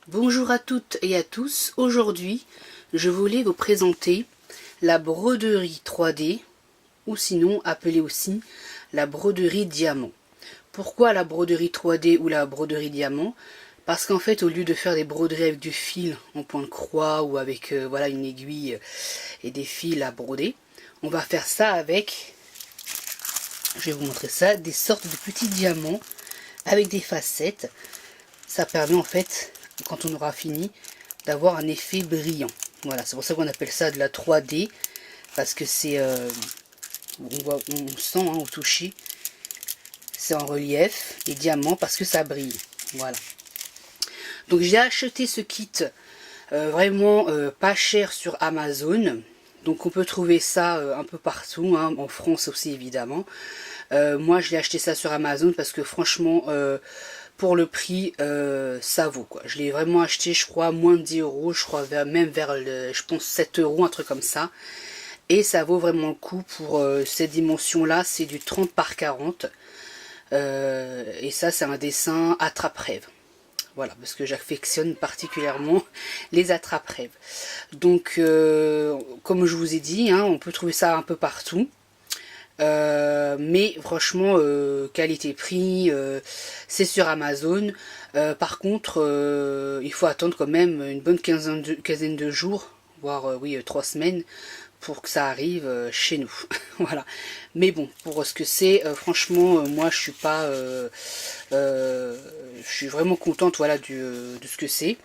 Bonjour à toutes et à tous, aujourd'hui je voulais vous présenter la broderie 3D ou sinon appelée aussi la broderie diamant. Pourquoi la broderie 3D ou la broderie diamant? Parce qu'en fait au lieu de faire des broderies avec du fil en point de croix ou avec voilà une aiguille et des fils à broder, on va faire ça avec, je vais vous montrer ça, des sortes de petits diamants avec des facettes. Ça permet en fait, quand on aura fini, d'avoir un effet brillant. Voilà, c'est pour ça qu'on appelle ça de la 3D, parce que c'est, on sent hein, au toucher, c'est en relief, et diamant parce que ça brille. Voilà. Donc j'ai acheté ce kit vraiment pas cher sur Amazon. Donc on peut trouver ça un peu partout, hein, en France aussi évidemment. Moi je l'ai acheté ça sur Amazon parce que franchement pour le prix ça vaut quoi. Je l'ai vraiment acheté je crois moins de 10 euros, je crois même vers le, je pense 7 euros, un truc comme ça. Et ça vaut vraiment le coup pour cette dimension là, c'est du 30 par 40. Et ça c'est un dessin attrape-rêve. Voilà, parce que j'affectionne particulièrement les attrape-rêves. Donc, comme je vous ai dit, hein, on peut trouver ça un peu partout. Mais franchement, qualité-prix, c'est sur Amazon. Par contre, il faut attendre quand même une bonne quinzaine de jours, voire oui 3 semaines, pour que ça arrive chez nous. Voilà. Mais bon, pour ce que c'est, franchement, moi je suis pas, je suis vraiment contente, voilà, de ce que c'est.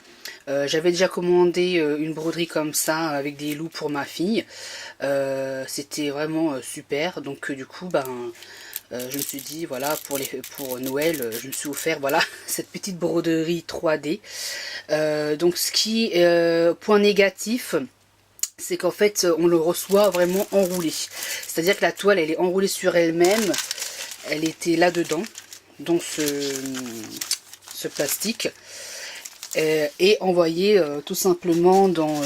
J'avais déjà commandé une broderie comme ça avec des loups pour ma fille. C'était vraiment super. Donc du coup, ben, je me suis dit voilà pour Noël, je me suis offert voilà cette petite broderie 3D. Donc ce qui point négatif, c'est qu'en fait on le reçoit vraiment enroulé. C'est-à-dire que la toile elle est enroulée sur elle-même. Elle était là-dedans, dans ce plastique. Et envoyée tout simplement dans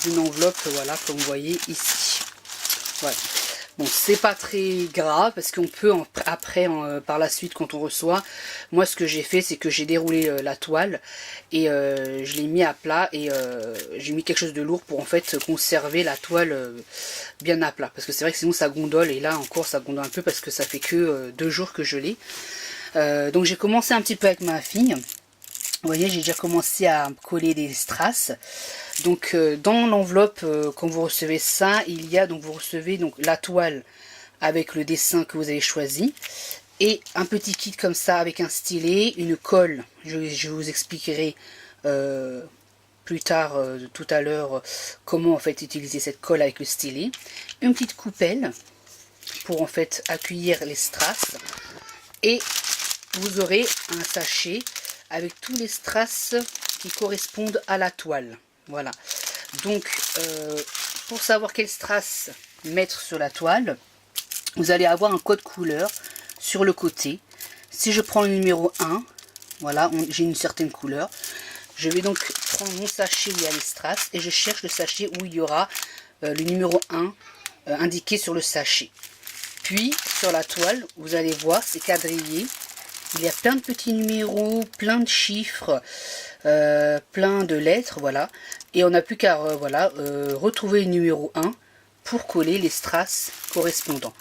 une enveloppe, voilà, comme vous voyez ici. Voilà. Bon, c'est pas très grave parce qu'on peut après, par la suite, quand on reçoit, moi ce que j'ai fait, c'est que j'ai déroulé la toile et je l'ai mis à plat et j'ai mis quelque chose de lourd pour en fait conserver la toile bien à plat. Parce que c'est vrai que sinon ça gondole et là encore ça gondole un peu parce que ça fait que 2 jours que je l'ai. Donc j'ai commencé un petit peu avec ma fille. Vous voyez, j'ai déjà commencé à coller des strass. Donc dans l'enveloppe, quand vous recevez ça, il y a donc vous recevez donc la toile avec le dessin que vous avez choisi et un petit kit comme ça avec un stylet, une colle. Je vous expliquerai plus tard, tout à l'heure, comment en fait utiliser cette colle avec le stylet. Une petite coupelle pour en fait accueillir les strass et vous aurez un sachet avec tous les strass qui correspondent à la toile. Voilà. Donc, pour savoir quel strass mettre sur la toile, vous allez avoir un code couleur sur le côté. Si je prends le numéro 1, voilà, j'ai une certaine couleur. Je vais donc prendre mon sachet où il y a les strass et je cherche le sachet où il y aura le numéro 1 indiqué sur le sachet. Puis, sur la toile, vous allez voir, c'est quadrillé. Il y a plein de petits numéros, plein de chiffres, plein de lettres, voilà. Et on n'a plus qu'à voilà, retrouver le numéro 1 pour coller les strass correspondants.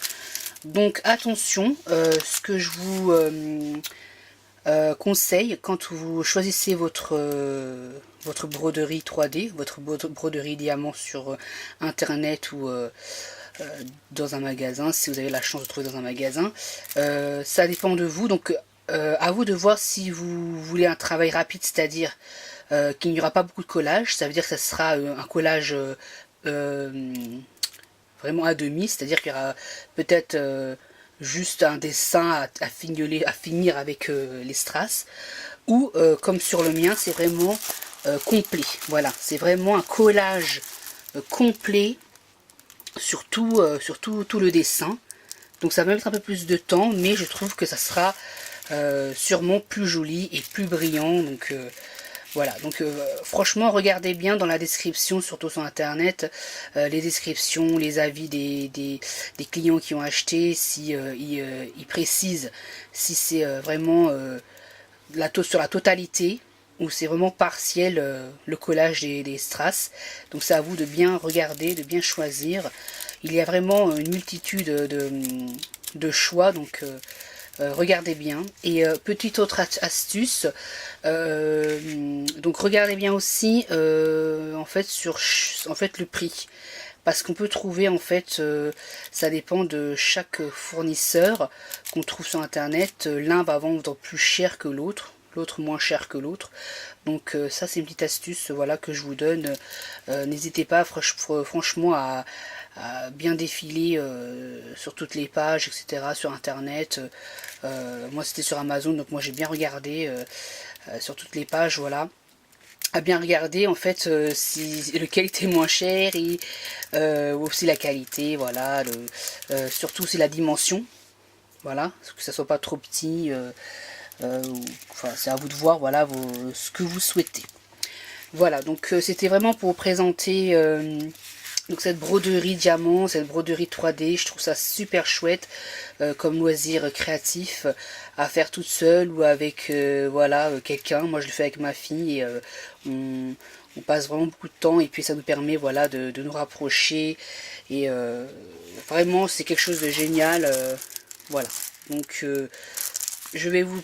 Donc attention, ce que je vous conseille quand vous choisissez votre broderie 3D, votre broderie diamant sur internet ou dans un magasin, si vous avez la chance de trouver dans un magasin, ça dépend de vous. Donc à vous de voir si vous voulez un travail rapide, c'est-à-dire qu'il n'y aura pas beaucoup de collage. Ça veut dire que ça sera un collage vraiment à demi, c'est-à-dire qu'il y aura peut-être juste un dessin à finir avec les strass, ou comme sur le mien, c'est vraiment complet. Voilà, c'est vraiment un collage complet sur tout le dessin. Donc ça va mettre un peu plus de temps, mais je trouve que ça sera sûrement plus joli et plus brillant. Donc voilà, donc franchement regardez bien dans la description, surtout sur internet, les descriptions, les avis des clients qui ont acheté, si ils précisent si c'est vraiment sur la totalité où c'est vraiment partiel le collage des strass. Donc c'est à vous de bien regarder, de bien choisir. Il y a vraiment une multitude de choix, donc regardez bien. Et petite autre astuce, donc regardez bien aussi en fait le prix. Parce qu'on peut trouver en fait, ça dépend de chaque fournisseur qu'on trouve sur internet, l'un va vendre plus cher que l'autre, l'autre moins cher que l'autre. Donc ça c'est une petite astuce voilà, que je vous donne. N'hésitez pas franchement à bien défiler sur toutes les pages, etc. sur internet. Moi c'était sur Amazon, donc moi j'ai bien regardé sur toutes les pages, voilà. À bien regarder en fait si lequel était moins cher et aussi la qualité, voilà, surtout c'est la dimension, voilà, que ça soit pas trop petit, enfin c'est à vous de voir, voilà, ce que vous souhaitez. Voilà, donc c'était vraiment pour vous présenter donc cette broderie diamant, cette broderie 3D, je trouve ça super chouette comme loisir créatif à faire toute seule ou avec voilà quelqu'un. Moi je le fais avec ma fille et on passe vraiment beaucoup de temps et puis ça nous permet voilà de nous rapprocher et vraiment c'est quelque chose de génial. Voilà, donc je vais vous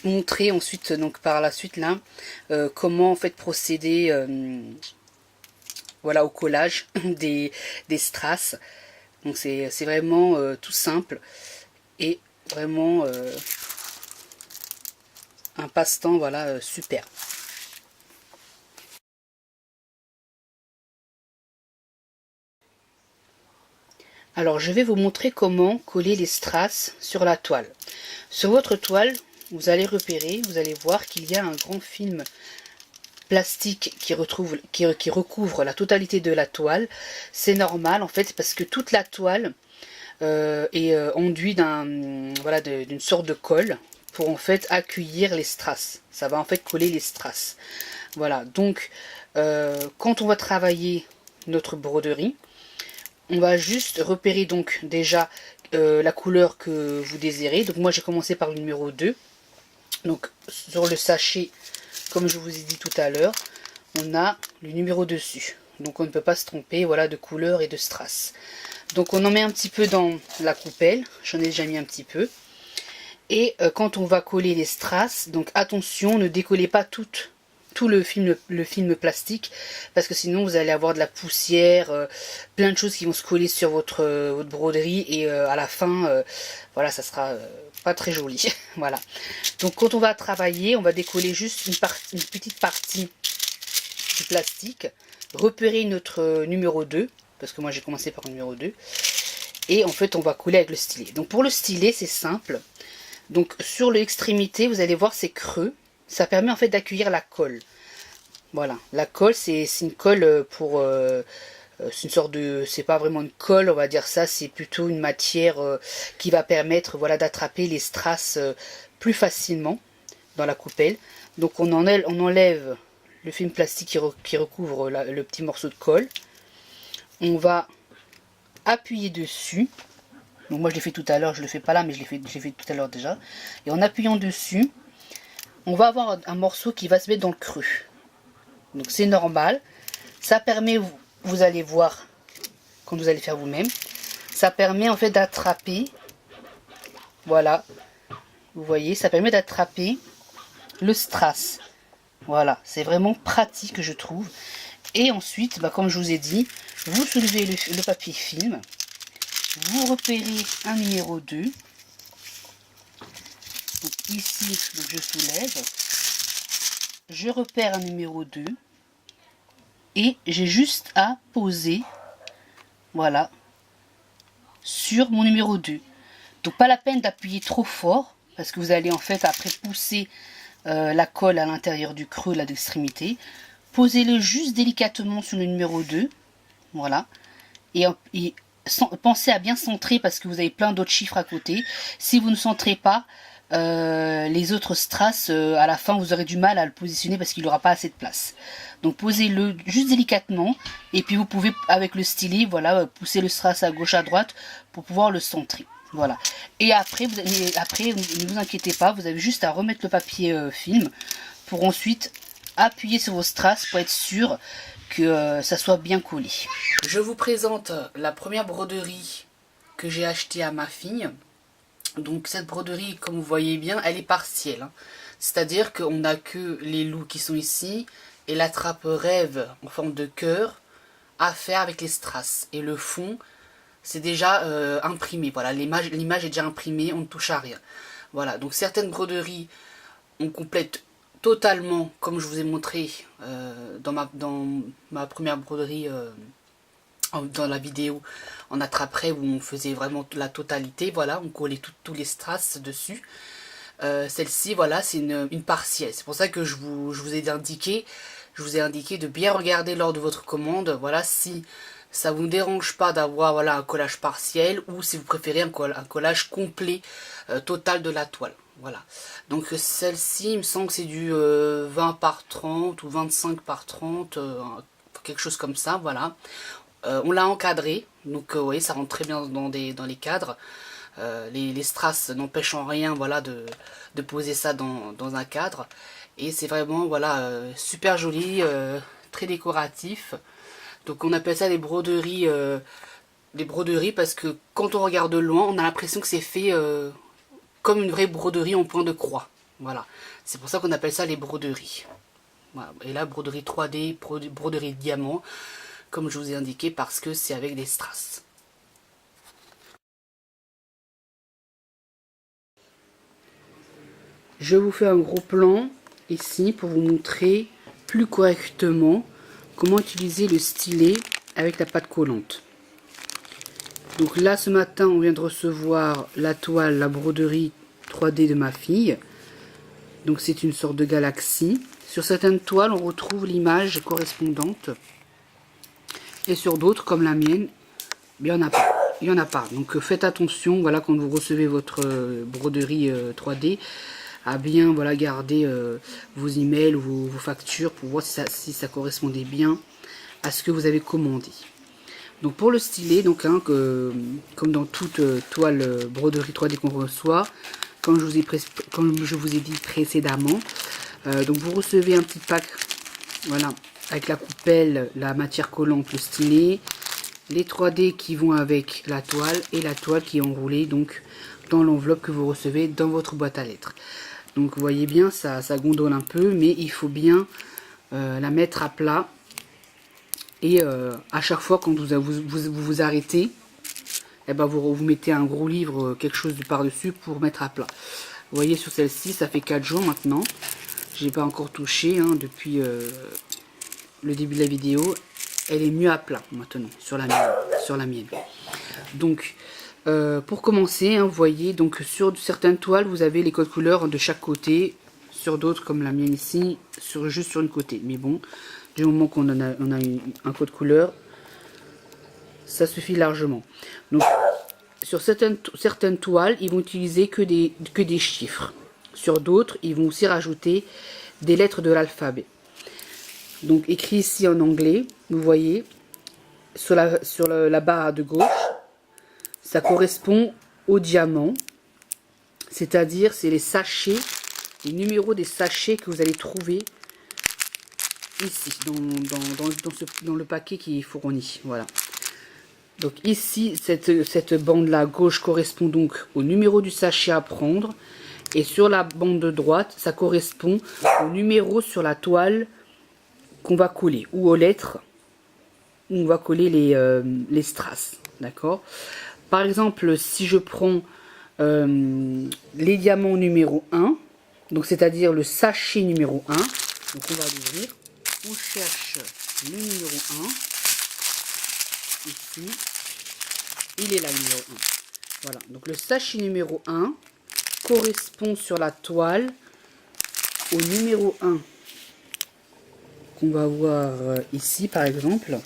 montrer ensuite donc par la suite là comment en fait procéder voilà au collage des strass. Donc c'est vraiment tout simple et vraiment un passe-temps voilà super. Alors je vais vous montrer comment coller les strass sur la toile. Sur votre toile, vous allez repérer, vous allez voir qu'il y a un grand film plastique qui recouvre la totalité de la toile. C'est normal en fait parce que toute la toile est enduite d'une sorte de colle pour en fait accueillir les strass. Ça va en fait coller les strass. Voilà, donc quand on va travailler notre broderie, on va juste repérer donc déjà la couleur que vous désirez. Donc moi j'ai commencé par le numéro 2. Donc sur le sachet, comme je vous ai dit tout à l'heure, on a le numéro dessus. Donc on ne peut pas se tromper voilà, de couleur et de strass. Donc on en met un petit peu dans la coupelle. J'en ai déjà mis un petit peu. Et quand on va coller les strass, donc attention, ne décollez pas tout le film plastique, parce que sinon vous allez avoir de la poussière, plein de choses qui vont se coller sur votre broderie et à la fin, voilà, ça sera pas très joli. Voilà. Donc quand on va travailler, on va décoller juste une petite partie du plastique, repérer notre numéro 2, parce que moi j'ai commencé par le numéro 2, et en fait on va coller avec le stylet. Donc pour le stylet c'est simple, donc sur l'extrémité vous allez voir c'est creux, ça permet en fait d'accueillir la colle. Voilà, la colle c'est une colle pour c'est une sorte de, c'est pas vraiment une colle on va dire ça, c'est plutôt une matière qui va permettre voilà d'attraper les strass plus facilement dans la coupelle. Donc on enlève le film plastique qui recouvre le petit morceau de colle. On va appuyer dessus. Donc moi je l'ai fait tout à l'heure, je le fais pas là mais je l'ai fait tout à l'heure déjà. Et en appuyant dessus, on va avoir un morceau qui va se mettre dans le creux. Donc c'est normal. Ça permet, vous allez voir quand vous allez faire vous-même, ça permet en fait d'attraper, voilà, vous voyez, ça permet d'attraper le strass. Voilà, c'est vraiment pratique je trouve. Et ensuite, comme je vous ai dit, vous soulevez le papier film, vous repérez un numéro 2. Donc ici, donc je soulève, je repère un numéro 2 et j'ai juste à poser, voilà, sur mon numéro 2. Donc pas la peine d'appuyer trop fort parce que vous allez en fait après pousser la colle à l'intérieur du creux là d'extrémité. Posez-le juste délicatement sur le numéro 2, voilà, et pensez à bien centrer parce que vous avez plein d'autres chiffres à côté. Si vous ne centrez pas, les autres strass, à la fin vous aurez du mal à le positionner parce qu'il n'aura pas assez de place. Donc posez-le juste délicatement et puis vous pouvez avec le stylet, voilà, pousser le strass à gauche à droite pour pouvoir le centrer. Voilà. Et après, ne vous inquiétez pas, vous avez juste à remettre le papier film pour ensuite appuyez sur vos strass pour être sûr que ça soit bien collé. Je vous présente la première broderie que j'ai achetée à ma fille. Donc cette broderie, comme vous voyez bien, elle est partielle, hein. C'est-à-dire qu'on n'a que les loups qui sont ici et la trappe rêve en forme de cœur à faire avec les strass. Et le fond, c'est déjà imprimé. Voilà, l'image est déjà imprimée, on ne touche à rien. Voilà, donc certaines broderies, on complète totalement, comme je vous ai montré dans ma première broderie, dans la vidéo en attrape-rêve où on faisait vraiment la totalité. Voilà, on collait tous les strass dessus. Celle-ci, voilà, c'est une partielle. C'est pour ça que je vous ai indiqué de bien regarder lors de votre commande. Voilà, si ça vous dérange pas d'avoir, voilà, un collage partiel, ou si vous préférez un collage complet, total de la toile. Voilà. Donc celle-ci, il me semble que c'est du 20 par 30 ou 25 par 30, quelque chose comme ça. Voilà. On l'a encadré, donc vous voyez, ça rentre très bien dans les cadres. Les strass n'empêchent en rien, voilà, de poser ça dans un cadre. Et c'est vraiment, voilà, super joli, très décoratif. Donc on appelle ça des broderies parce que quand on regarde de loin, on a l'impression que c'est fait comme une vraie broderie en point de croix. Voilà, c'est pour ça qu'on appelle ça les broderies. Voilà. Et là, broderie 3D, broderie diamant, comme je vous ai indiqué, parce que c'est avec des strass. Je vous fais un gros plan ici pour vous montrer plus correctement comment utiliser le stylet avec la pâte collante. Donc là, ce matin, on vient de recevoir la toile, la broderie 3D de ma fille. Donc c'est une sorte de galaxie. Sur certaines toiles, on retrouve l'image correspondante. Et sur d'autres, comme la mienne, il n'y en a pas. Il y en a pas. Donc faites attention, voilà, quand vous recevez votre broderie 3D, à bien, voilà, garder vos emails ou vos factures pour voir si ça correspondait bien à ce que vous avez commandé. Donc pour le stylet, donc, hein, comme dans toute toile broderie 3D qu'on reçoit, comme je vous ai dit précédemment, donc vous recevez un petit pack, voilà, avec la coupelle, la matière collante, le stylet, les 3D qui vont avec la toile et la toile qui est enroulée donc dans l'enveloppe que vous recevez dans votre boîte à lettres. Donc vous voyez bien, ça gondole un peu, mais il faut bien la mettre à plat. Et à chaque fois quand vous arrêtez, eh ben vous mettez un gros livre, quelque chose de par-dessus pour mettre à plat. Vous voyez, sur celle-ci, ça fait 4 jours maintenant. Je n'ai pas encore touché, hein, depuis le début de la vidéo. Elle est mieux à plat maintenant sur la mienne. Donc pour commencer, hein, vous voyez, donc sur certaines toiles, vous avez les codes couleurs de chaque côté. Sur d'autres, comme la mienne ici, juste sur une côté. Mais bon, du moment qu'on a un code couleur, ça suffit largement. Donc sur certaines toiles, ils vont utiliser que des chiffres. Sur d'autres, ils vont aussi rajouter des lettres de l'alphabet. Donc écrit ici en anglais, vous voyez, sur la barre de gauche, ça correspond au diamant. C'est-à-dire, c'est les sachets, les numéros des sachets que vous allez trouver ici, dans le paquet qui est fourni. Voilà. Donc ici, cette bande-là gauche correspond donc au numéro du sachet à prendre. Et sur la bande de droite, ça correspond au numéro sur la toile qu'on va coller. Ou aux lettres où on va coller les strass. D'accord? Par exemple, si je prends les diamants numéro 1, donc c'est-à-dire le sachet numéro 1, donc on va l'ouvrir. On cherche le numéro 1. Ici. Il est là, numéro 1. Voilà, donc le sachet numéro 1 correspond sur la toile au numéro 1 qu'on va voir ici, par exemple.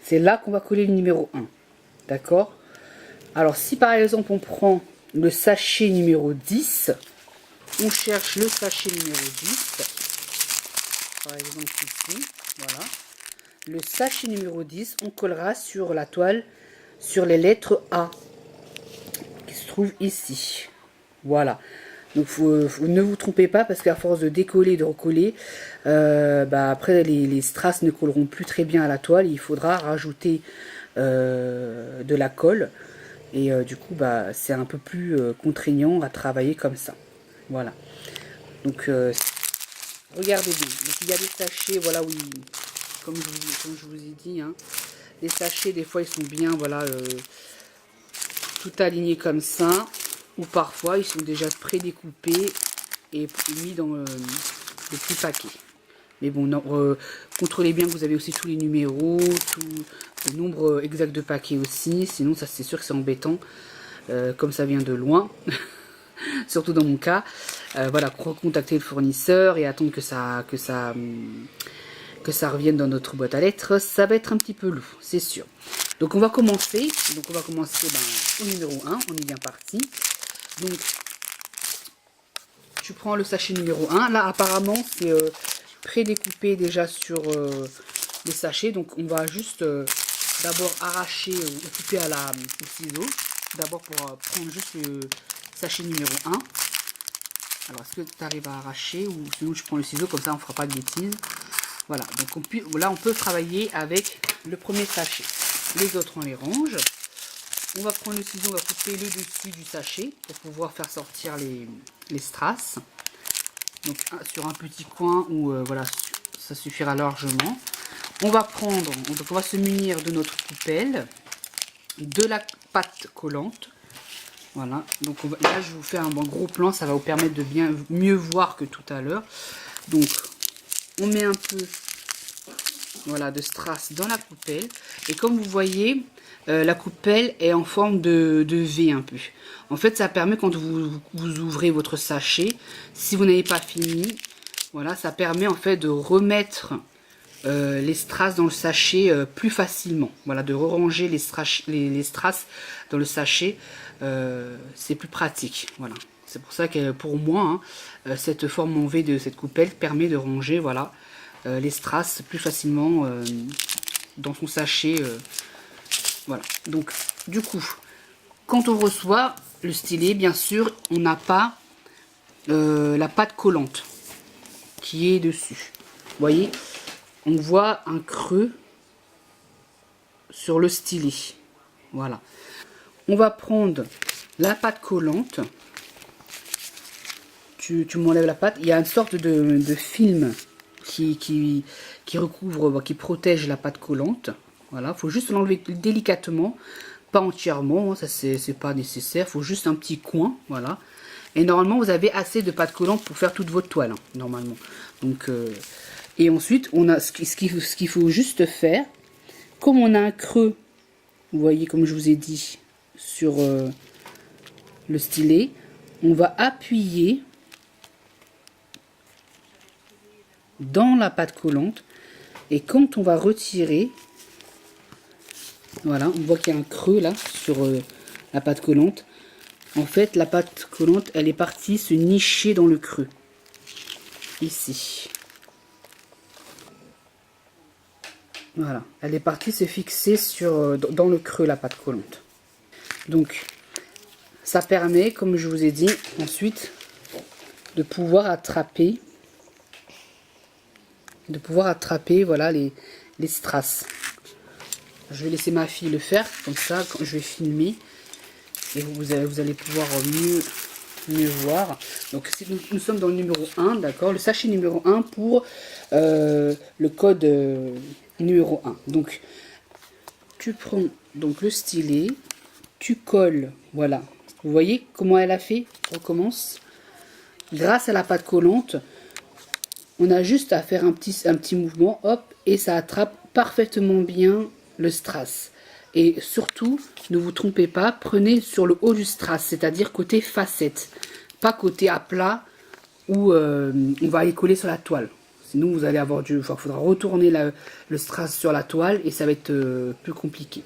C'est là qu'on va coller le numéro 1. D'accord? Alors, si par exemple on prend le sachet numéro 10, on cherche le sachet numéro 10. Par exemple ici, voilà. Le sachet numéro 10, on collera sur la toile, sur les lettres A, qui se trouvent ici. Voilà. Donc ne vous trompez pas, parce qu'à force de décoller et de recoller, après les strass ne colleront plus très bien à la toile. Il faudra rajouter de la colle. Et du coup, c'est un peu plus contraignant à travailler comme ça. Voilà. Donc, regardez bien. Donc, il y a des sachets, voilà, oui, comme je vous ai dit, hein, les sachets, des fois, ils sont bien, voilà, tout alignés comme ça. Ou parfois, ils sont déjà prédécoupés et mis dans le petit paquet. Mais bon, non, contrôlez bien que vous avez aussi tous les numéros, tout le nombre exact de paquets aussi. Sinon, ça c'est sûr que c'est embêtant, comme ça vient de loin. Surtout dans mon cas. Voilà, recontacter le fournisseur et attendre que ça revienne dans notre boîte à lettres. Ça va être un petit peu lourd, c'est sûr. Donc on va commencer. Donc on va commencer au numéro 1. On est bien parti. Donc tu prends le sachet numéro 1. Là apparemment c'est prédécoupé déjà sur les sachets. Donc on va juste d'abord arracher ou couper au ciseau. D'abord pour prendre juste le sachet numéro 1. Alors est-ce que tu arrives à arracher, ou sinon je prends le ciseau, comme ça on ne fera pas de bêtises. Voilà, donc là on peut travailler avec le premier sachet. Les autres on les range. On va prendre le ciseau, on va couper le dessus du sachet pour pouvoir faire sortir les strass. Donc sur un petit coin où voilà, ça suffira largement. On va prendre, donc on va se munir de notre coupelle, de la pâte collante. Voilà, donc là je vous fais un gros plan, ça va vous permettre de mieux voir que tout à l'heure. Donc on met un peu, voilà, de strass dans la coupelle. Et comme vous voyez, la coupelle est en forme de V un peu. En fait, ça permet quand vous ouvrez votre sachet, si vous n'avez pas fini, voilà, ça permet en fait de remettre les strass dans le sachet plus facilement. Voilà, de ranger les strass dans le sachet, c'est plus pratique. Voilà, c'est pour ça que pour moi, hein, cette forme en V de cette coupelle permet de ranger, voilà, les strass plus facilement dans son sachet. Voilà, donc du coup, quand on reçoit le stylet, bien sûr, on n'a pas la pâte collante qui est dessus. Vous voyez, on voit un creux sur le stylet. Voilà. On va prendre la pâte collante. Tu m'enlèves la pâte. Il y a une sorte de film qui recouvre, qui protège la pâte collante. Voilà, il faut juste l'enlever délicatement, pas entièrement, ça c'est pas nécessaire, il faut juste un petit coin, voilà. Et normalement vous avez assez de pâte collante pour faire toute votre toile, hein, normalement. Donc, et ensuite on a ce qu'il faut juste faire, comme on a un creux, vous voyez comme je vous ai dit, sur le stylet, on va appuyer dans la pâte collante, et quand on va retirer, voilà, on voit qu'il y a un creux là sur la pâte collante. En fait, la pâte collante, elle est partie se nicher dans le creux. Ici. Voilà, elle est partie se fixer dans le creux, la pâte collante. Donc, ça permet, comme je vous ai dit, ensuite, de pouvoir attraper, voilà, les strass. Je vais laisser ma fille le faire, comme ça, quand je vais filmer, et vous allez pouvoir mieux voir. Donc nous sommes dans le numéro 1, d'accord, le sachet numéro 1 pour le code numéro 1. Donc tu prends donc le stylet, tu colles, voilà. Vous voyez comment elle a fait? On recommence. Grâce à la pâte collante, on a juste à faire un petit mouvement, hop, et ça attrape parfaitement bien le strass. Et surtout, ne vous trompez pas, prenez sur le haut du strass, c'est-à-dire côté facette, pas côté à plat où on va aller coller sur la toile. Sinon, vous allez avoir il faudra retourner le strass sur la toile et ça va être plus compliqué.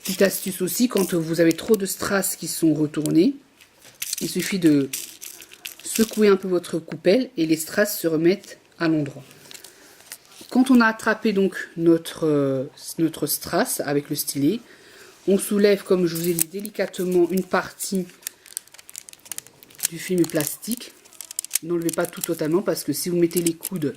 Petite astuce aussi, quand vous avez trop de strass qui sont retournés, il suffit de secouer un peu votre coupelle et les strass se remettent à l'endroit. Quand on a attrapé donc notre strass avec le stylet, on soulève, comme je vous ai dit, délicatement une partie du film plastique. N'enlevez pas tout totalement parce que si vous mettez les coudes,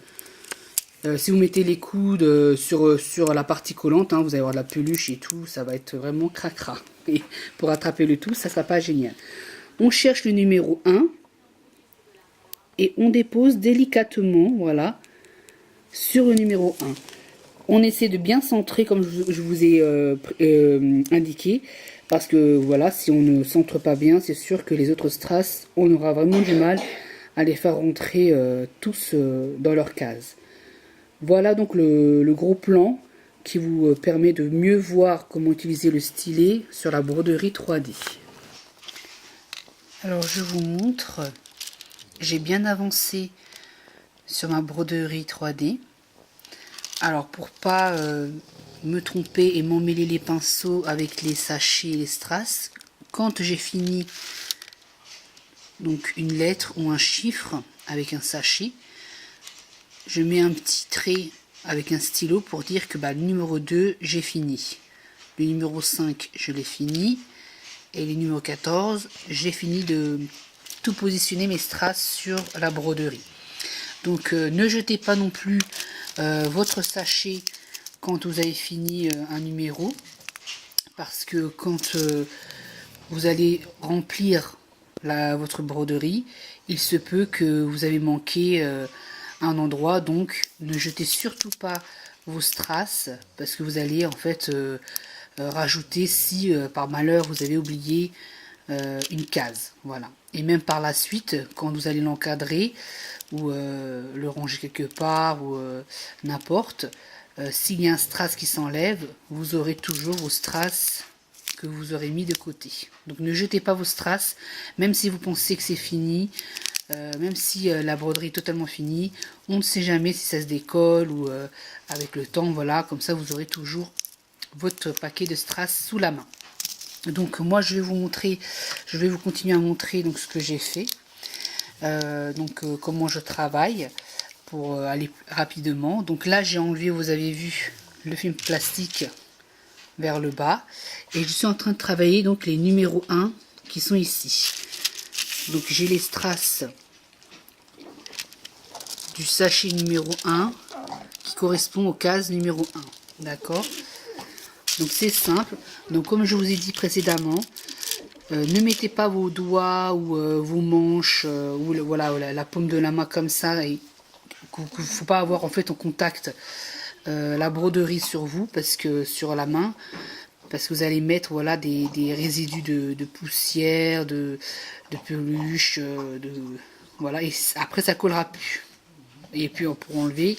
sur la partie collante, hein, vous allez avoir de la peluche et tout, ça va être vraiment cracra. Et pour attraper le tout, ça sera pas génial. On cherche le numéro 1 et on dépose délicatement, voilà, sur le numéro 1. On essaie de bien centrer comme je vous ai indiqué, parce que voilà, si on ne centre pas bien, c'est sûr que les autres strass, on aura vraiment du mal à les faire rentrer tous dans leur case. Voilà donc le gros plan qui vous permet de mieux voir comment utiliser le stylet sur la broderie 3D. Alors je vous montre, j'ai bien avancé sur ma broderie 3D. Alors pour pas me tromper et m'emmêler les pinceaux avec les sachets et les strass, quand j'ai fini donc une lettre ou un chiffre avec un sachet, je mets un petit trait avec un stylo pour dire que le numéro 2 j'ai fini, le numéro 5 je l'ai fini, et le numéro 14 j'ai fini de tout positionner mes strass sur la broderie. Donc ne jetez pas non plus votre sachet quand vous avez fini un numéro, parce que quand vous allez remplir votre broderie, il se peut que vous avez manqué un endroit, donc ne jetez surtout pas vos strass parce que vous allez en fait rajouter si par malheur vous avez oublié une case, voilà. Et même par la suite, quand vous allez l'encadrer ou le ranger quelque part ou n'importe, s'il y a un strass qui s'enlève, vous aurez toujours vos strass que vous aurez mis de côté. Donc ne jetez pas vos strass, même si vous pensez que c'est fini, même si la broderie est totalement finie, on ne sait jamais si ça se décolle ou avec le temps, voilà, comme ça vous aurez toujours votre paquet de strass sous la main. Donc moi je vais vous continuer à montrer donc ce que j'ai fait, comment je travaille pour aller rapidement. Donc là j'ai enlevé, vous avez vu, le film plastique vers le bas et je suis en train de travailler donc les numéros 1 qui sont ici. Donc j'ai les strass du sachet numéro 1 qui correspond aux cases numéro 1, d'accord. Donc c'est simple. Donc comme je vous ai dit précédemment, ne mettez pas vos doigts ou vos manches ou voilà, la paume de la main comme ça, et qu'il ne faut pas avoir en fait en contact la broderie sur vous, parce que sur la main, parce que vous allez mettre voilà des résidus de poussière, de peluche, voilà, et après ça collera plus. Et puis pour enlever,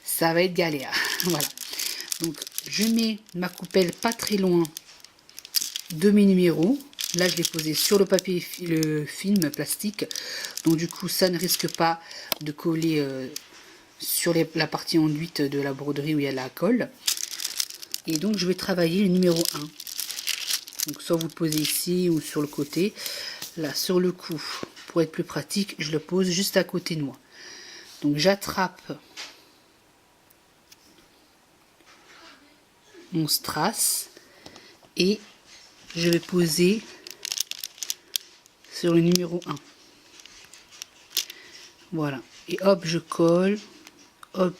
ça va être galère. Voilà. Donc je mets ma coupelle pas très loin de mes numéros. Là je l'ai posé sur le papier, le film plastique, donc du coup ça ne risque pas de coller sur la partie enduite de la broderie où il y a la colle. Et donc je vais travailler le numéro 1. Donc soit vous le posez ici ou sur le côté. Là sur le coup, pour être plus pratique, je le pose juste à côté de moi. Donc j'attrape mon strass et je vais poser sur le numéro 1. Voilà. Et hop, je colle. Hop,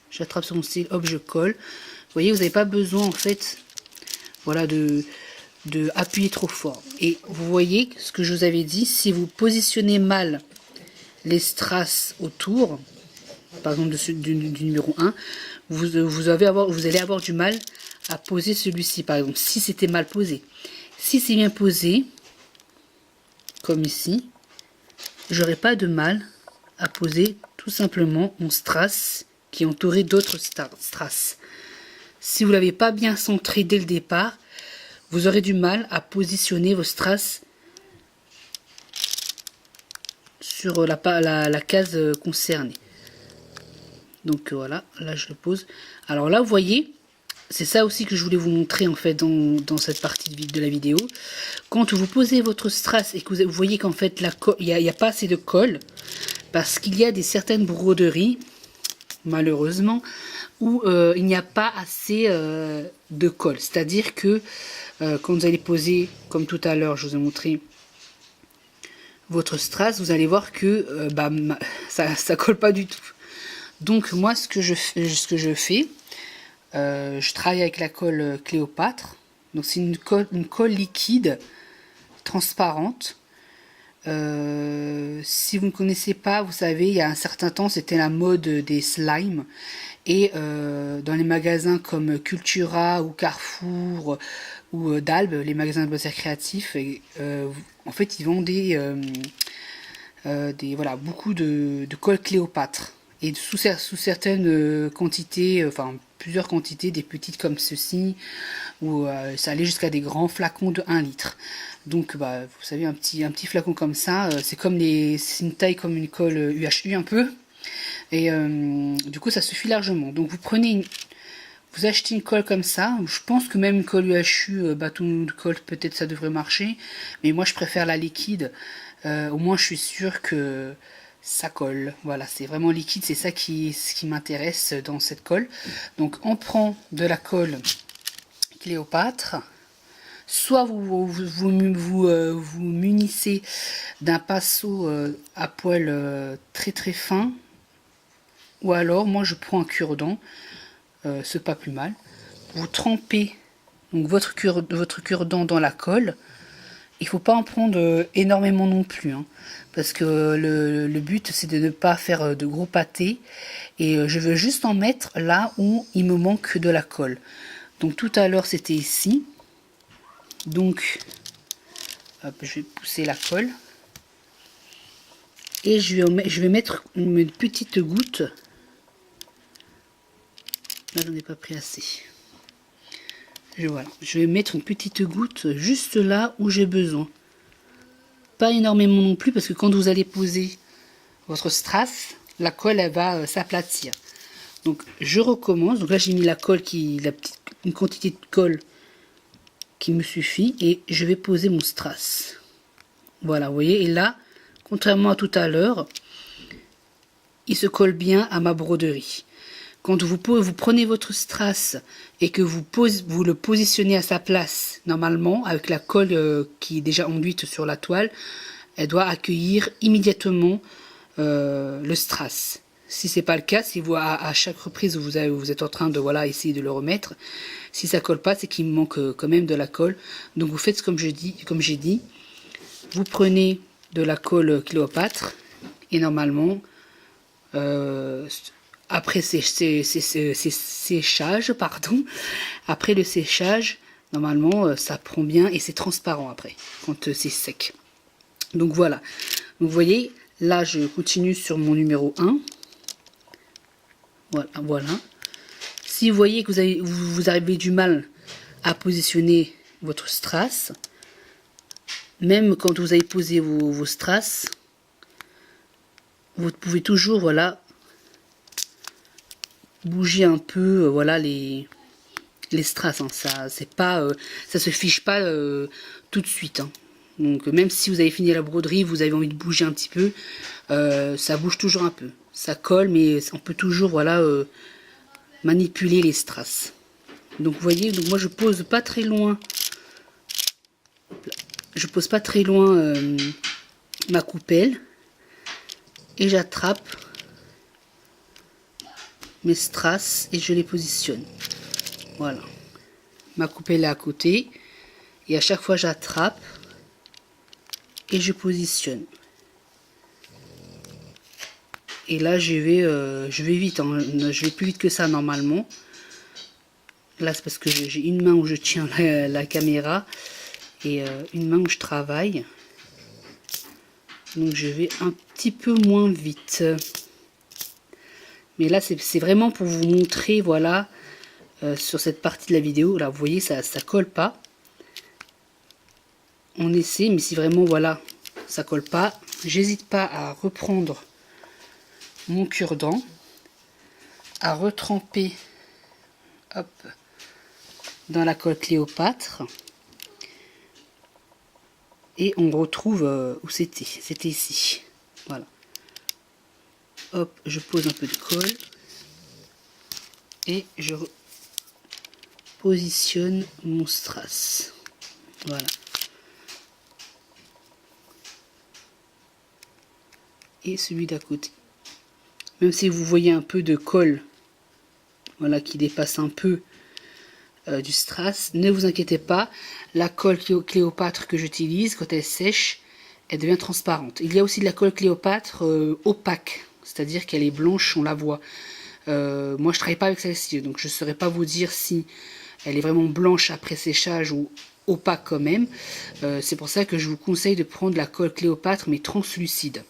j'attrape sur mon style. Hop, je colle. Vous voyez, vous n'avez pas besoin en fait, voilà, de appuyer trop fort. Et vous voyez ce que je vous avais dit, si vous positionnez mal les strass autour, par exemple du numéro 1, vous allez avoir du mal à poser celui-ci, par exemple, si c'était mal posé. Si c'est bien posé, comme ici, j'aurai pas de mal à poser tout simplement mon strass qui est entouré d'autres strass. Si vous l'avez pas bien centré dès le départ, vous aurez du mal à positionner vos strass sur la case concernée. Donc voilà, là je le pose. Alors là vous voyez, c'est ça aussi que je voulais vous montrer en fait dans cette partie de la vidéo. Quand vous posez votre strass et que vous voyez qu'en fait il n'y a pas assez de colle, parce qu'il y a certaines broderies, malheureusement, où il n'y a pas assez de colle. C'est-à-dire que quand vous allez poser, comme tout à l'heure je vous ai montré, votre strass, vous allez voir que ça colle pas du tout. Donc moi ce que je fais, je travaille avec la colle Cléopâtre. Donc c'est une colle liquide, transparente. Si vous ne connaissez pas, vous savez, il y a un certain temps, c'était la mode des slimes. Et dans les magasins comme Cultura ou Carrefour ou Dalbe, les magasins de loisirs créatifs, en fait, ils vendaient voilà, beaucoup de colle Cléopâtre. Et sous certaines quantités, enfin plusieurs quantités, des petites comme ceci, où ça allait jusqu'à des grands flacons de 1 litre. Donc vous savez, un petit flacon comme ça, c'est une taille comme une colle UHU un peu. Et du coup ça suffit largement. Donc vous achetez une colle comme ça. Je pense que même une colle UHU, bâton de colle, peut-être ça devrait marcher. Mais moi je préfère la liquide. Au moins je suis sûr que ça colle. Voilà, c'est vraiment liquide, c'est ça ce qui m'intéresse dans cette colle. Donc on prend de la colle Cléopâtre. Soit vous munissez d'un pinceau à poil très très fin, ou alors moi je prends un cure-dent, c'est pas plus mal. Vous trempez donc votre cure-dent dans la colle. Il faut pas en prendre énormément non plus, hein, parce que le but c'est de ne pas faire de gros pâtés, et je veux juste en mettre là où il me manque de la colle. Donc tout à l'heure c'était ici. Donc, hop, je vais pousser la colle. Et je vais mettre une petite goutte. Là, j'en ai pas pris assez. Voilà. Je vais mettre une petite goutte juste là où j'ai besoin. Pas énormément non plus, parce que quand vous allez poser votre strass, la colle, elle va s'aplatir. Donc, je recommence. Donc là, j'ai mis la colle, une quantité de colle qui me suffit, et je vais poser mon strass. Voilà, vous voyez, et là, contrairement à tout à l'heure, il se colle bien à ma broderie. Quand vous prenez votre strass et que vous le positionnez à sa place, normalement, avec la colle qui est déjà enduite sur la toile, elle doit accueillir immédiatement le strass. Si c'est pas le cas, si vous à chaque reprise vous êtes en train de essayer de le remettre, si ça colle pas, c'est qu'il manque quand même de la colle. Donc vous faites comme j'ai dit, vous prenez de la colle Cléopâtre et normalement après séchage, après le séchage, normalement ça prend bien et c'est transparent après quand c'est sec. Donc voilà. Donc vous voyez, là je continue sur mon numéro 1. Voilà. Si vous voyez que vous avez du mal à positionner votre strass, même quand vous avez posé vos strass, vous pouvez toujours bouger un peu les strass. Hein. Ça se fiche pas tout de suite. Hein. Donc même si vous avez fini la broderie, vous avez envie de bouger un petit peu, ça bouge toujours un peu. Ça colle, mais on peut toujours manipuler les strass. Donc vous voyez, donc moi je pose pas très loin. Je pose pas très loin ma coupelle et j'attrape mes strass et je les positionne. Voilà. Ma coupelle est à côté et à chaque fois j'attrape et je positionne. Et là je vais vite, hein. Je vais plus vite que ça normalement. Là c'est parce que j'ai une main où je tiens la caméra et une main où je travaille. Donc je vais un petit peu moins vite. Mais là c'est vraiment pour vous montrer, voilà, sur cette partie de la vidéo. Là vous voyez, ça colle pas. On essaie, mais si vraiment voilà, ça colle pas, j'hésite pas à reprendre mon cure-dent, à retremper, hop, dans la colle Cléopâtre. Et on retrouve où c'était. C'était ici. Voilà. Hop, je pose un peu de colle. Et je positionne mon strass. Voilà. et celui d'à côté. Même si vous voyez un peu de colle, voilà, qui dépasse un peu du strass, ne vous inquiétez pas, la colle Cléopâtre que j'utilise, quand elle sèche, elle devient transparente. Il y a aussi de la colle Cléopâtre opaque, c'est-à-dire qu'elle est blanche, on la voit. Moi je travaille pas avec celle-ci, donc je ne saurais pas vous dire si elle est vraiment blanche après séchage ou opaque quand même. C'est pour ça que je vous conseille de prendre la colle Cléopâtre mais translucide.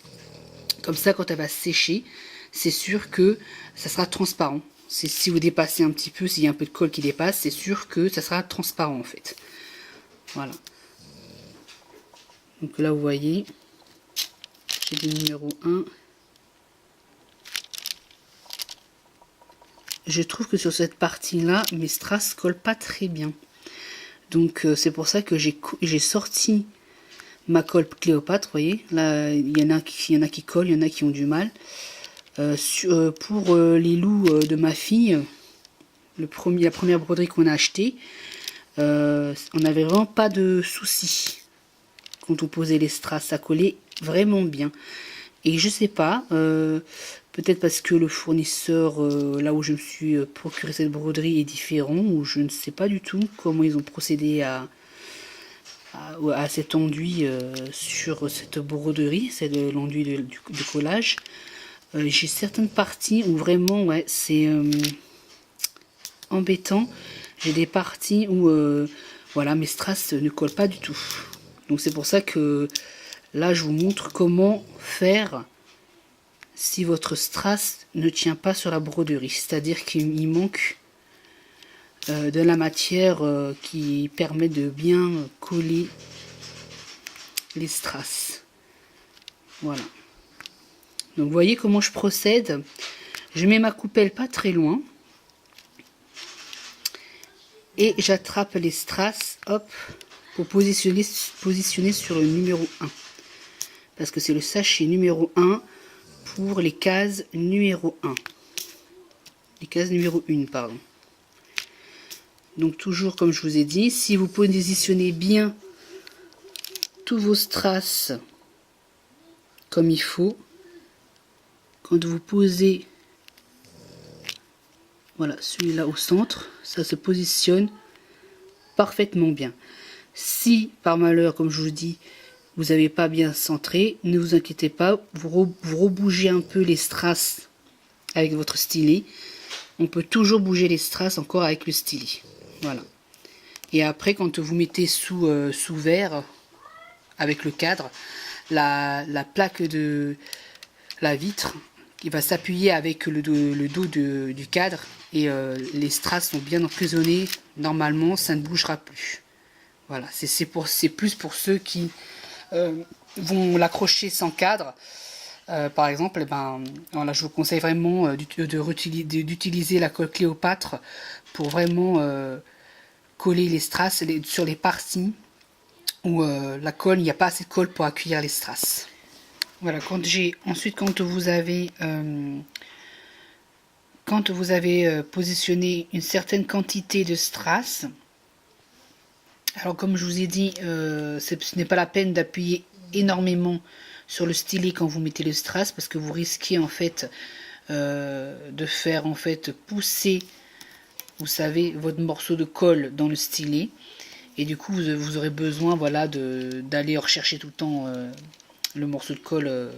Comme ça, quand elle va sécher, c'est sûr que ça sera transparent. Si vous dépassez un petit peu, s'il y a un peu de colle qui dépasse, c'est sûr que ça sera transparent en fait. Voilà. Donc là, vous voyez, j'ai le numéro 1. Je trouve que sur cette partie-là, mes strass collent pas très bien. Donc c'est pour ça que j'ai sorti ma colle Cléopâtre, vous voyez. Là, il y en a qui collent, il y en a qui ont du mal. Pour les loups de ma fille, la première broderie qu'on a achetée, on n'avait vraiment pas de soucis quand on posait les strass, ça collait vraiment bien. Et je sais pas, peut-être parce que le fournisseur là où je me suis procuré cette broderie est différent, ou je ne sais pas du tout comment ils ont procédé à cet enduit sur cette broderie, c'est de l'enduit de collage. J'ai certaines parties où vraiment ouais, c'est embêtant. J'ai des parties où voilà, mes strass ne collent pas du tout. Donc c'est pour ça que là je vous montre comment faire si votre strass ne tient pas sur la broderie, c'est-à-dire qu'il manque de la matière qui permet de bien coller les strass. Voilà. Donc vous voyez comment je procède. Je mets ma coupelle pas très loin et j'attrape les strass, hop, pour positionner sur le numéro 1. Parce que c'est le sachet numéro 1 pour les cases numéro 1. Les cases numéro 1, pardon. Donc toujours comme je vous ai dit, si vous positionnez bien tous vos strass comme il faut, quand vous posez voilà celui-là au centre, ça se positionne parfaitement bien. Si par malheur, comme je vous dis, vous n'avez pas bien centré, ne vous inquiétez pas, vous rebougez un peu les strass avec votre stylet. On peut toujours bouger les strass encore avec le stylet. Voilà. Et après, quand vous mettez sous verre, avec le cadre, la plaque de la vitre, qui va s'appuyer avec le dos du cadre, et les strass sont bien emprisonnés. Normalement, ça ne bougera plus. Voilà, c'est plus pour ceux qui vont l'accrocher sans cadre. Par exemple, voilà, je vous conseille vraiment d'utiliser la colle Cléopâtre pour vraiment coller les strass sur les parties où la colle, il n'y a pas assez de colle pour accueillir les strass. Voilà, ensuite quand vous avez positionné une certaine quantité de strass, alors comme je vous ai dit, ce n'est pas la peine d'appuyer énormément sur le stylet quand vous mettez le strass, parce que vous risquez en fait de faire en fait pousser, vous savez, votre morceau de colle dans le stylet, et du coup vous aurez besoin voilà d'aller rechercher tout le temps le morceau de colle,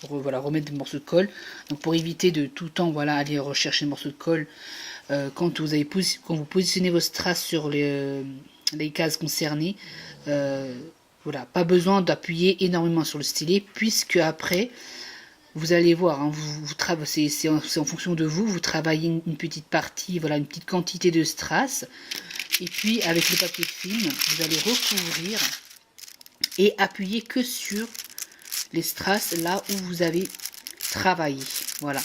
voilà, remettre des morceaux de colle. Donc pour éviter de tout le temps voilà aller rechercher le morceau de colle, quand vous positionnez vos strass sur les cases concernées, voilà, pas besoin d'appuyer énormément sur le stylet, puisque après vous allez voir, hein, c'est en fonction de vous travaillez une petite partie, voilà, une petite quantité de strass, et puis avec le papier de film vous allez recouvrir et appuyer que sur les strass là où vous avez travaillé. Voilà,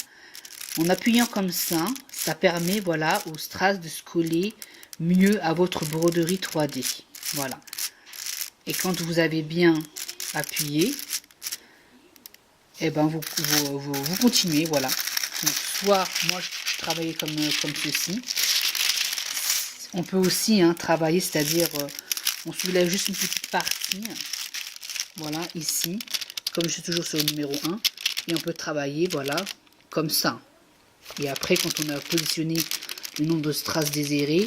en appuyant comme ça, ça permet voilà aux strass de se coller mieux à votre broderie 3D. Voilà, et quand vous avez bien appuyé, et ben vous continuez. Voilà, donc, soit moi je travaillais comme ceci. On peut aussi travailler, c'est-à-dire on soulève juste une petite partie, voilà, ici, comme je suis toujours sur le numéro 1, Et on peut travailler, voilà, comme ça. Et après, quand on a positionné le nombre de strass désiré,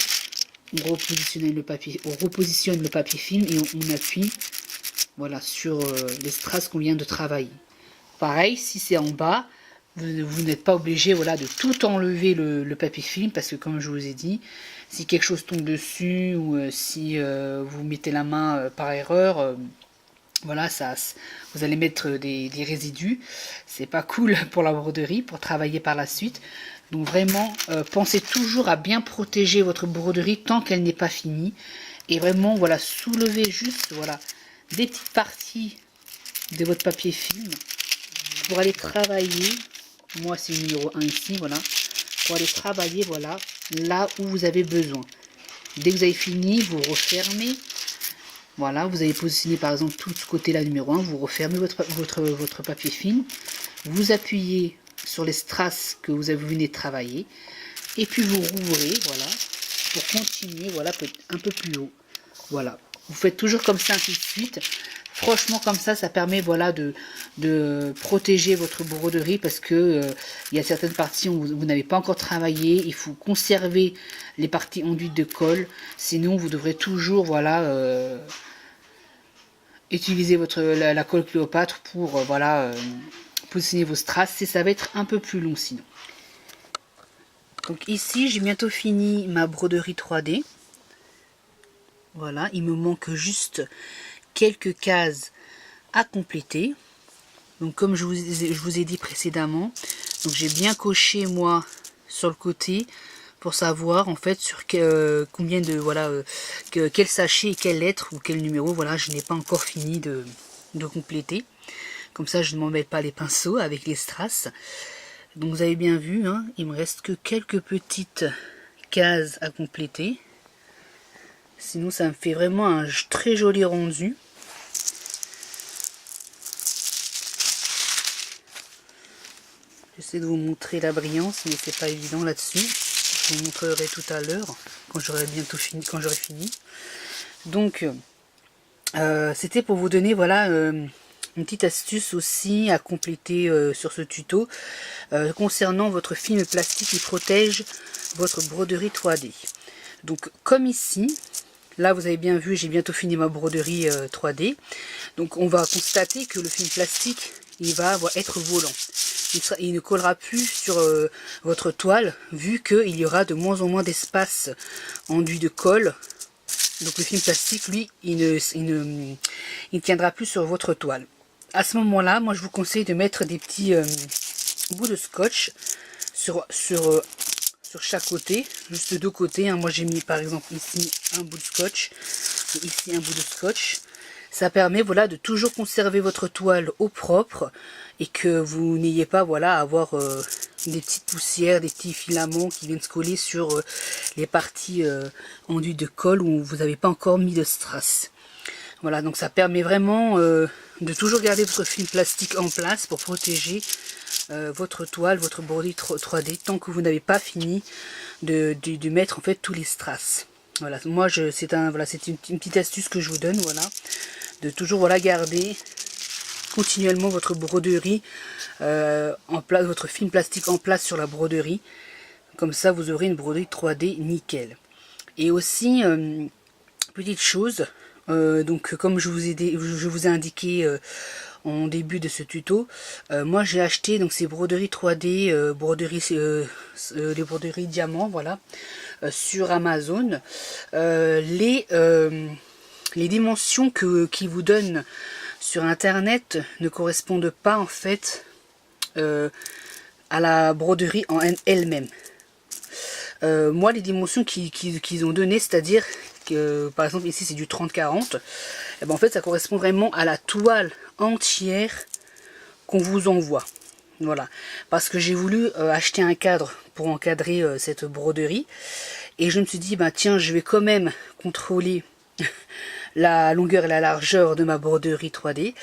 on repositionne le papier film et on appuie, voilà, sur les strass qu'on vient de travailler. Pareil, si c'est en bas, vous n'êtes pas obligé, voilà, de tout enlever le papier film, parce que comme je vous ai dit, si quelque chose tombe dessus ou si vous mettez la main par erreur, voilà, vous allez mettre des résidus. C'est pas cool pour la broderie, pour travailler par la suite. Donc vraiment, pensez toujours à bien protéger votre broderie tant qu'elle n'est pas finie. Et vraiment, voilà, soulevez juste, voilà, des petites parties de votre papier film pour aller travailler. Moi, c'est le numéro 1 ici, voilà. Pour aller travailler, voilà, là où vous avez besoin. Dès que vous avez fini, vous refermez. Voilà, vous avez positionné par exemple tout ce côté-là numéro 1, vous refermez votre papier film, vous appuyez sur les strass que vous venez de travailler, et puis vous rouvrez, voilà, pour continuer, voilà, un peu plus haut. Voilà, vous faites toujours comme ça, ainsi de suite. Franchement, comme ça permet, voilà, de protéger votre broderie, parce que il y a certaines parties où vous n'avez pas encore travaillé. Il faut conserver les parties enduites de colle, sinon vous devrez toujours, voilà, utilisez la colle Cléopâtre pour voilà, positionner vos strass, et ça va être un peu plus long sinon. Donc ici j'ai bientôt fini ma broderie 3D. Voilà, il me manque juste quelques cases à compléter. Donc comme je vous ai dit précédemment, donc j'ai bien coché moi sur le côté pour savoir en fait sur combien de, voilà, quel sachet et quelle lettre ou quel numéro, voilà, je n'ai pas encore fini de compléter. Comme ça je ne m'embête pas les pinceaux avec les strass. Donc vous avez bien vu, hein, il me reste que quelques petites cases à compléter. Sinon ça me fait vraiment un très joli rendu. J'essaie de vous montrer la brillance, mais c'est pas évident là-dessus. Je vous montrerai tout à l'heure, quand j'aurai bientôt fini, quand j'aurai fini. Donc, c'était pour vous donner, voilà, une petite astuce aussi à compléter sur ce tuto, concernant votre film plastique qui protège votre broderie 3D. Donc, comme ici, là vous avez bien vu, j'ai bientôt fini ma broderie 3D. Donc, on va constater que le film plastique, il va être volant. Il ne collera plus sur votre toile, vu qu'il y aura de moins en moins d'espace enduit de colle. Donc le film plastique, lui, il ne tiendra plus sur votre toile. À ce moment-là, moi je vous conseille de mettre des petits bouts de scotch sur chaque côté, juste de deux côtés. Hein. Moi j'ai mis par exemple ici un bout de scotch, et ici un bout de scotch. Ça permet, voilà, de toujours conserver votre toile au propre et que vous n'ayez pas, voilà, à avoir des petites poussières, des petits filaments qui viennent se coller sur les parties enduites de colle où vous n'avez pas encore mis de strass. Voilà, donc ça permet vraiment de toujours garder votre film plastique en place pour protéger votre toile, votre broderie 3D tant que vous n'avez pas fini de mettre en fait tous les strass. Voilà, moi c'est une petite astuce que je vous donne, voilà, de toujours, voilà, garder continuellement votre broderie en place, votre film plastique en place sur la broderie. Comme ça vous aurez une broderie 3D nickel. Et aussi petite chose, donc comme je vous ai indiqué en début de ce tuto, moi j'ai acheté donc ces broderies 3D, les broderies diamants, voilà, sur Amazon. Les dimensions qui vous donnent sur internet ne correspondent pas en fait à la broderie en elle-même. Moi les dimensions qu'ils ont données, c'est-à-dire que par exemple ici c'est du 30-40, et ben en fait ça correspond vraiment à la toile entière qu'on vous envoie. Voilà, parce que j'ai voulu acheter un cadre pour encadrer cette broderie, et je me suis dit, bah tiens, je vais quand même contrôler la longueur et la largeur de ma broderie 3D, et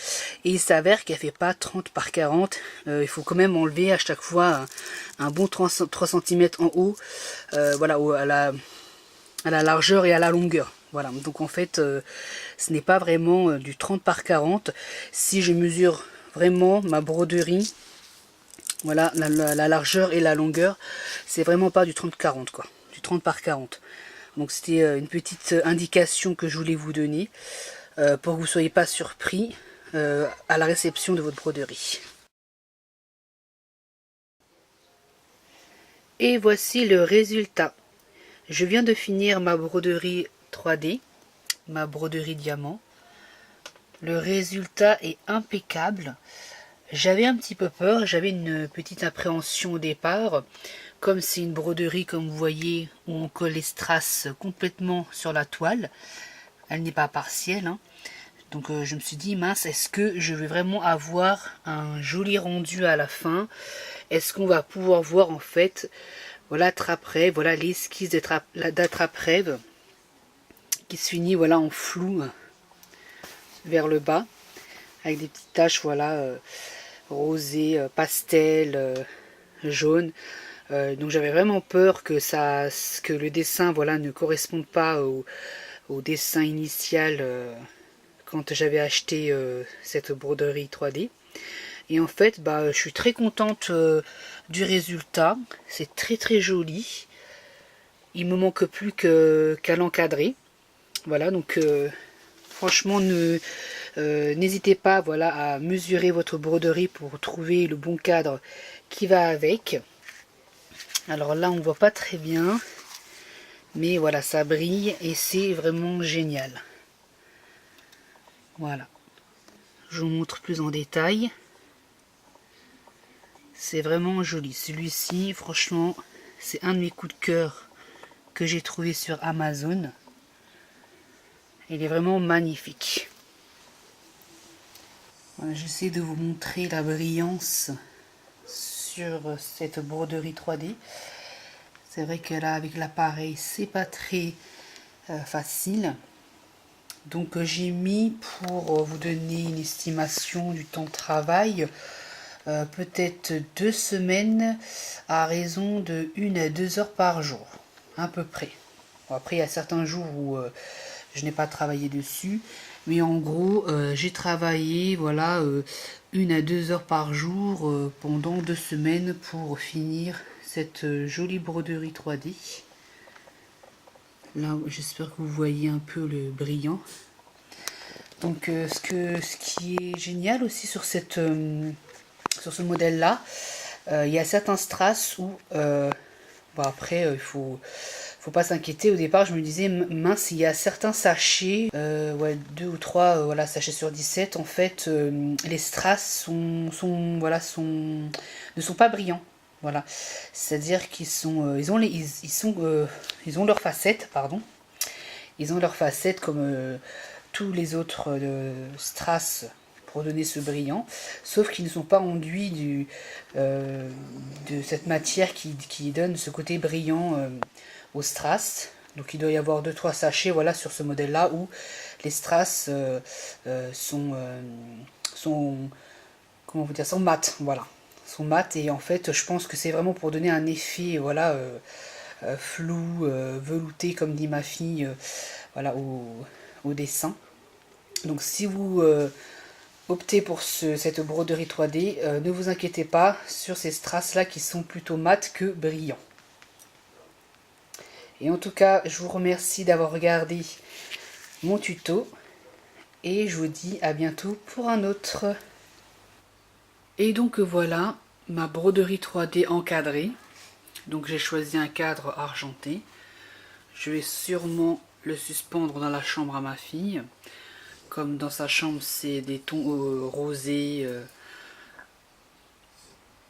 il s'avère qu'elle fait pas 30 par 40, il faut quand même enlever à chaque fois un bon 3 cm en haut, voilà, à la largeur et à la longueur. Voilà, donc en fait ce n'est pas vraiment du 30 par 40. Si je mesure vraiment ma broderie Voilà, la largeur et la longueur, c'est vraiment pas du 30-40 quoi, du 30 par 40. Donc c'était une petite indication que je voulais vous donner pour que vous ne soyez pas surpris à la réception de votre broderie. Et voici le résultat. Je viens de finir ma broderie 3D, ma broderie diamant. Le résultat est impeccable. J'avais un petit peu peur, j'avais une petite appréhension au départ. Comme c'est une broderie, comme vous voyez, où on colle les strass complètement sur la toile. Elle n'est pas partielle, hein. Donc je me suis dit, mince, est-ce que je vais vraiment avoir un joli rendu à la fin? Est-ce qu'on va pouvoir voir en fait, voilà, trappe-rêve, voilà l'esquisse d'attrape-rêve qui se finit voilà en flou vers le bas, avec des petites taches voilà rosées, pastel, jaune. Donc j'avais vraiment peur que le dessin voilà ne corresponde pas au dessin initial quand j'avais acheté cette broderie 3D. Et en fait, bah, je suis très contente du résultat. C'est très très joli. Il me manque plus qu'à l'encadrer. Voilà, donc franchement, n'hésitez pas voilà, à mesurer votre broderie pour trouver le bon cadre qui va avec. Alors là, on ne voit pas très bien. Mais voilà, ça brille et c'est vraiment génial. Voilà. Je vous montre plus en détail. C'est vraiment joli. Celui-ci, franchement, c'est un de mes coups de cœur que j'ai trouvé sur Amazon. Il est vraiment magnifique. Voilà, j'essaie de vous montrer la brillance sur cette broderie 3D. C'est vrai que là, avec l'appareil, c'est pas très facile. Donc j'ai mis, pour vous donner une estimation du temps de travail, peut-être 2 semaines à raison de 1 à 2 heures par jour, à peu près. Bon, après, il y a certains jours où je n'ai pas travaillé dessus, mais en gros, j'ai travaillé voilà 1 à 2 heures par jour pendant 2 semaines pour finir cette jolie broderie 3D. Là, j'espère que vous voyez un peu le brillant. Donc, ce qui est génial aussi sur ce modèle-là, il y a certains strass où, bon après, il faut pas s'inquiéter. Au départ, je me disais, mince, il y a certains sachets, ouais, 2 ou 3 voilà, sachets sur 17, en fait, les strass ne sont pas brillants. Voilà, c'est-à-dire qu'ils sont, ils ont leurs facettes, pardon. Ils ont leurs facettes comme tous les autres strass pour donner ce brillant, sauf qu'ils ne sont pas enduits de cette matière qui donne ce côté brillant au strass. Donc il doit y avoir 2-3 sachets voilà, sur ce modèle-là où les strass sont comment vous dire, sont mat, voilà, sont mat, et en fait je pense que c'est vraiment pour donner un effet voilà flou, velouté comme dit ma fille, voilà au dessin. Donc si vous optez pour cette broderie 3D, ne vous inquiétez pas sur ces strass là qui sont plutôt mat que brillants. Et en tout cas, je vous remercie d'avoir regardé mon tuto et je vous dis à bientôt pour un autre. Et donc voilà ma broderie 3D encadrée. Donc j'ai choisi un cadre argenté. Je vais sûrement le suspendre dans la chambre à ma fille. Comme dans sa chambre c'est des tons rosés.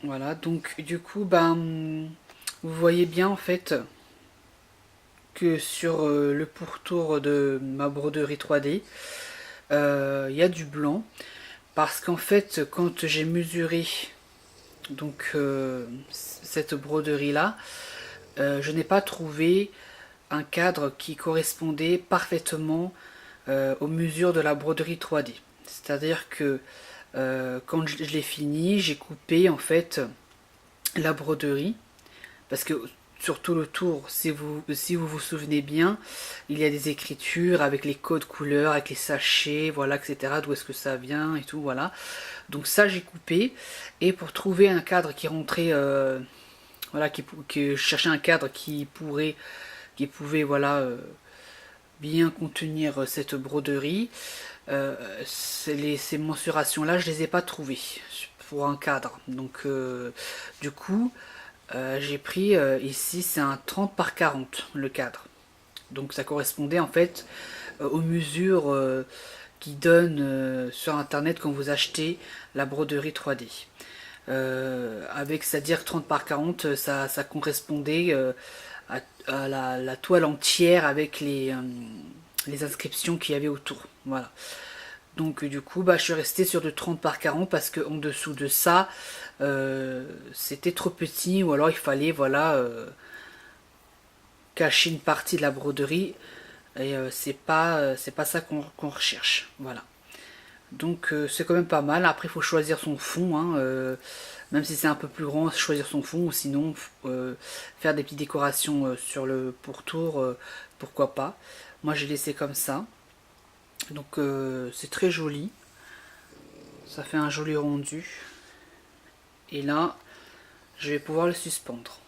Voilà, donc du coup ben, vous voyez bien en fait que sur le pourtour de ma broderie 3D, il y a du blanc. Parce qu'en fait, quand j'ai mesuré donc cette broderie là, je n'ai pas trouvé un cadre qui correspondait parfaitement aux mesures de la broderie 3D. C'est-à-dire que quand je l'ai fini, j'ai coupé en fait la broderie, parce que sur tout le tour, si vous vous souvenez bien, il y a des écritures avec les codes couleurs, avec les sachets, voilà, etc. D'où est-ce que ça vient et tout, voilà. Donc ça j'ai coupé. Et pour trouver un cadre qui rentrait, voilà, que je cherchais un cadre qui pouvait, voilà, bien contenir cette broderie. Ces mensurations-là, je les ai pas trouvées pour un cadre. Donc, du coup, j'ai pris ici, c'est un 30 par 40 le cadre. Donc, ça correspondait en fait aux mesures qui donnent sur internet quand vous achetez la broderie 3D. Avec, c'est-à-dire 30 par 40, ça correspondait à la toile entière avec les inscriptions qu'il y avait autour. Voilà. Donc du coup, bah, je suis resté sur de 30 par 40 parce que en dessous de ça, c'était trop petit ou alors il fallait, voilà, cacher une partie de la broderie et c'est pas ça qu'on recherche. Voilà. Donc c'est quand même pas mal. Après, il faut choisir son fond, hein, même si c'est un peu plus grand, choisir son fond ou sinon faire des petites décorations sur le pourtour, pourquoi pas. Moi, j'ai laissé comme ça. Donc c'est très joli. Ça fait un joli rendu. Et là, je vais pouvoir le suspendre.